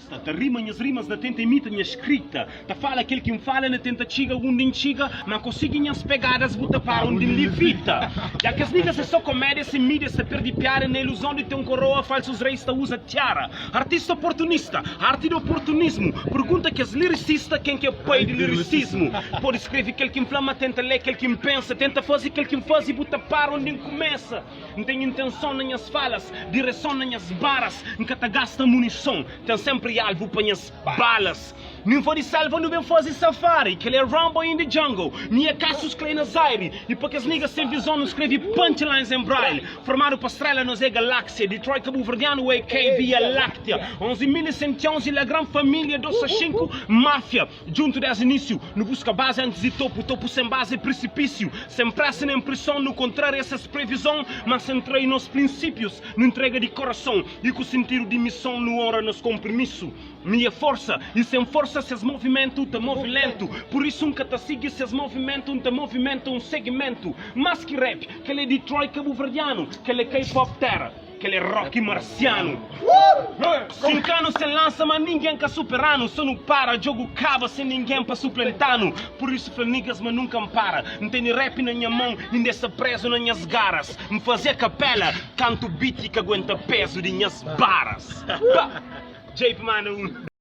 artista, te rima minhas rimas, da tenta imita minha escrita, te fala aquele que me fala, na tenta chiga, onde chiga, mas consigo minhas pegadas, bota para onde me levita. Já que as niggas é só comédia, se mídia, se perde piada, na ilusão de ter um coroa, falsos reis, te usa tiara. Artista oportunista, arte de oportunismo, pergunta que as lyricistas, quem que é pai de lyricismo? Pode escrever aquele que inflama, tenta ler aquele que me pensa, tenta fazer aquele que me faz e bota para onde começa. Não tem intenção nas minhas falas, direção nas minhas barras, nunca te gasta munição, tem sempre alvo para minhas balas. Não foi de salva, não vem fazer safari, que ele é Rambo in the jungle, minha Cassius Clay na Zaire, e porque as niggas sem visão não escreve punchlines em braille, formaram para estrela nos é galáxia, Detroit cabo-verdiano é Via Láctea, 11.111 e a grande família dos 5, máfia, junto desde início, no busca base antes de topo, topo sem base é precipício, sem pressa nem pressão, no contrário essas previsões, mas entrei nos princípios, no entrega de coração, e com sentido de missão no hora nos compromisso. Minha força, e sem força se movimento te move lento, por isso nunca te sigue se movimento te movimento um segmento, mas que rap, que ele é Detroit cabo-verdiano, que ele é K-pop terra, que ele é rock marciano. 5 anos sem lança, mas ninguém quer superar-no, só não para, jogo cava sem ninguém para suplantar-no, por isso niggas mas nunca me para, não tem rap na minha mão, ainda está preso nas minhas garras, me fazer capela, canto beat que aguenta peso de minhas barras. JP Mano.